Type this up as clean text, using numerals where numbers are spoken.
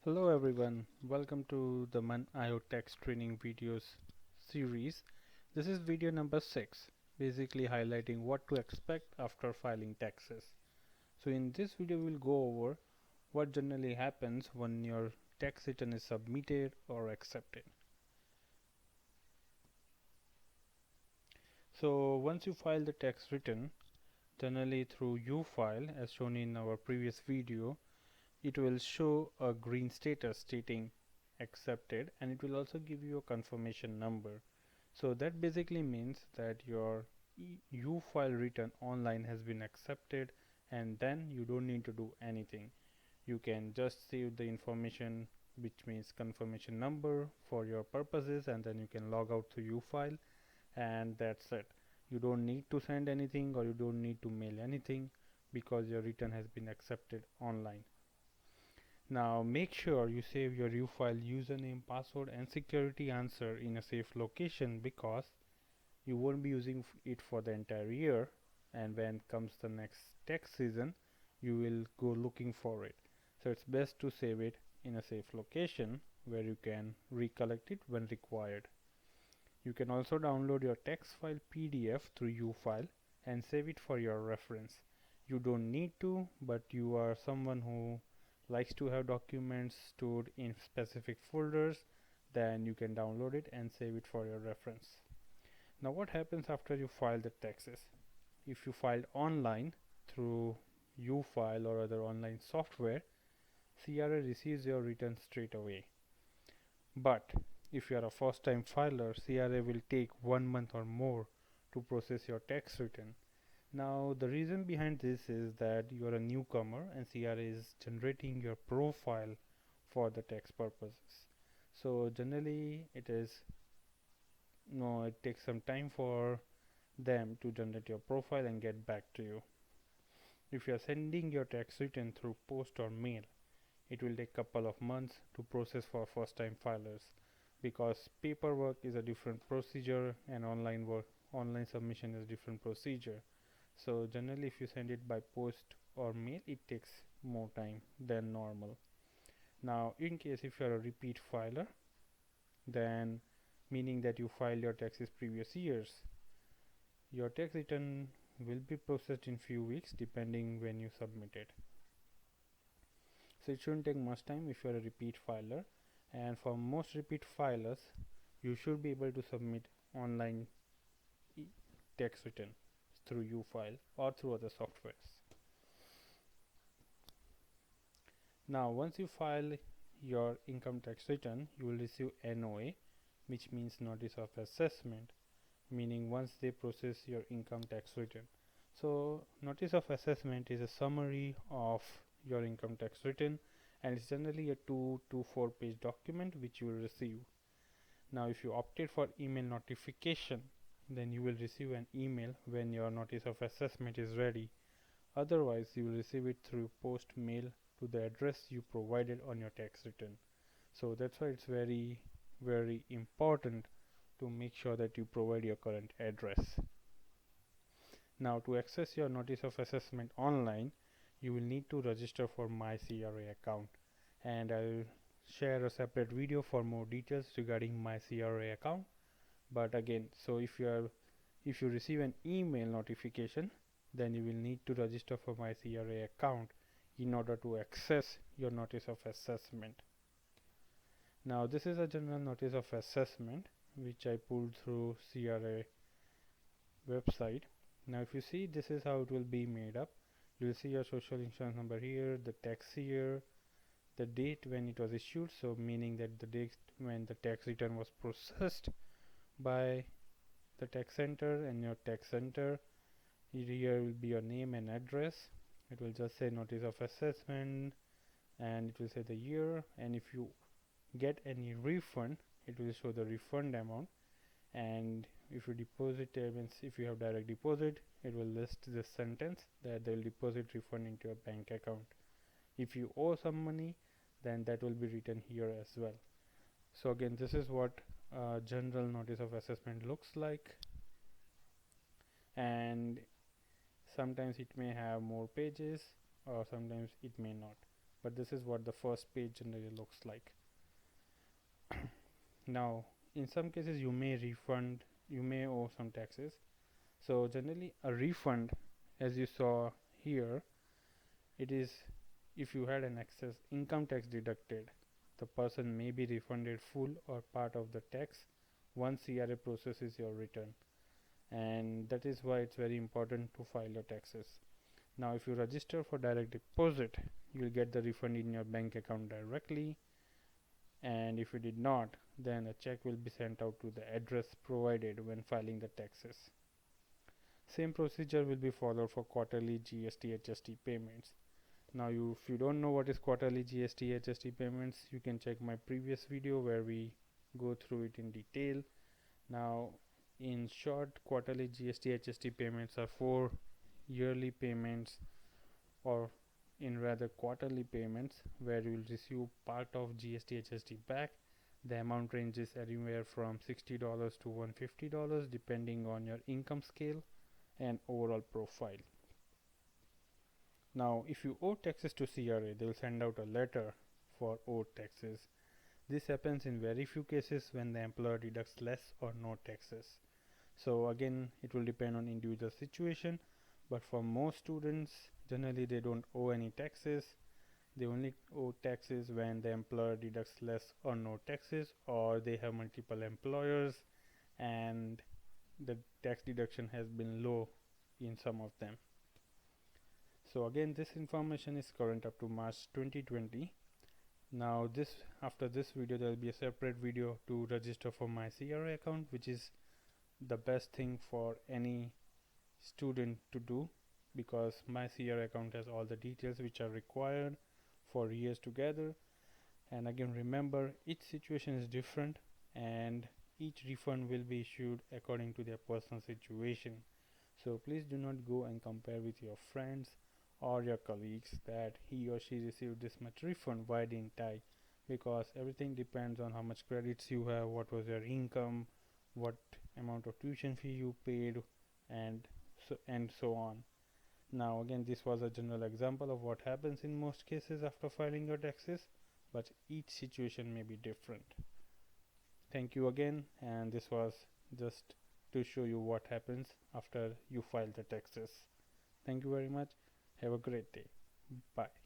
Hello everyone, welcome to the MUN IO Tax training videos series. This is video number 6, basically highlighting what to expect after filing taxes. So in this video we'll go over what generally happens when your tax return is submitted or accepted. So once you file the tax return, generally through U-File as shown in our previous video, it will show a green status stating accepted, and it will also give you a confirmation number. So that basically means that your U-File return online has been accepted, and then you don't need to do anything. You can just save the information, which means confirmation number, for your purposes, and then you can log out to U-File, and that's it. You don't need to send anything or you don't need to mail anything because your return has been accepted online. Now make sure you save your U-File username, password and security answer in a safe location, because you won't be using it for the entire year, and when comes the next tax season you will go looking for it. So it's best to save it in a safe location where you can recollect it when required. You can also download your tax file PDF through U-File and save it for your reference. You don't need to, but you are someone who likes to have documents stored in specific folders, then you can download it and save it for your reference. Now what happens after you file the taxes? If you filed online through U-File or other online software, CRA receives your return straight away. But if you are a first time filer, CRA will take 1 month or more to process your tax return. Now the reason behind this is that you are a newcomer and CRA is generating your profile for the tax purposes. So generally it takes some time for them to generate your profile and get back to you. If you are sending your tax return through post or mail, it will take couple of months to process for first time filers, because paperwork is a different procedure and online submission is different procedure. So generally if you send it by post or mail, it takes more time than normal. Now in case if you are a repeat filer, then meaning that you filed your taxes previous years, your tax return will be processed in few weeks depending when you submit it. So it shouldn't take much time if you are a repeat filer, and for most repeat filers you should be able to submit online tax return through U-File or through other softwares. Now once you file your income tax return, you will receive NOA, which means notice of assessment, meaning once they process your income tax return. So notice of assessment is a summary of your income tax return, and it's generally a 2 to 4 page document which you will receive. Now if you opted for email notification, then you will receive an email when your notice of assessment is ready. Otherwise you will receive it through post mail to the address you provided on your tax return. So that's why it's very important to make sure that you provide your current address. Now to access your notice of assessment online, you will need to register for my CRA account, and I'll share a separate video for more details regarding my CRA account. But again, so if you receive an email notification, then you will need to register for my CRA account in order to access your notice of assessment. Now this is a general notice of assessment which I pulled through CRA website. Now if you see, this is how it will be made up. You will see your social insurance number here, the tax year, the date when it was issued, so meaning that the date when the tax return was processed by the tax center, and your tax center. Here will be your name and address. It will just say notice of assessment, and it will say the year, and if you get any refund, it will show the refund amount. And if you deposit, means if you have direct deposit, it will list this sentence that they will deposit refund into your bank account. If you owe some money, then that will be written here as well. So again, this is what general notice of assessment looks like, and sometimes it may have more pages or sometimes it may not. but this is what the first page generally looks like. Now in some cases you may owe some taxes. So generally a refund, as you saw here, it is if you had an excess income tax deducted, the person may be refunded full or part of the tax once CRA processes your return, and that is why it's very important to file your taxes. Now if you register for direct deposit, you will get the refund in your bank account directly, and if you did not, then a check will be sent out to the address provided when filing the taxes. Same procedure will be followed for quarterly GST HST payments. Now if you don't know what is quarterly GST HST payments, you can check my previous video where we go through it in detail. Now in short, quarterly GST HST payments are 4 yearly payments, or in rather quarterly payments, where you will receive part of GST HST back. The amount ranges anywhere from $60 to $150 depending on your income scale and overall profile. Now if you owe taxes to CRA, they will send out a letter for owed taxes. This happens in very few cases when the employer deducts less or no taxes. So again, it will depend on individual situation, but for most students, generally they don't owe any taxes. They only owe taxes when the employer deducts less or no taxes, or they have multiple employers and the tax deduction has been low in some of them. So again, this information is current up to March 2020. Now after this video, there will be a separate video to register for my CRA account, which is the best thing for any student to do, because my CRA account has all the details which are required for years together. And again, remember, each situation is different and each refund will be issued according to their personal situation. So please do not go and compare with your friends or your colleagues that he or she received this much refund, why didn't I? Because everything depends on how much credits you have, what was your income, what amount of tuition fee you paid, and so on. Now again, this was a general example of what happens in most cases after filing your taxes, but each situation may be different. Thank you again, and this was just to show you what happens after you file the taxes. Thank you very much. Have a great day. Bye.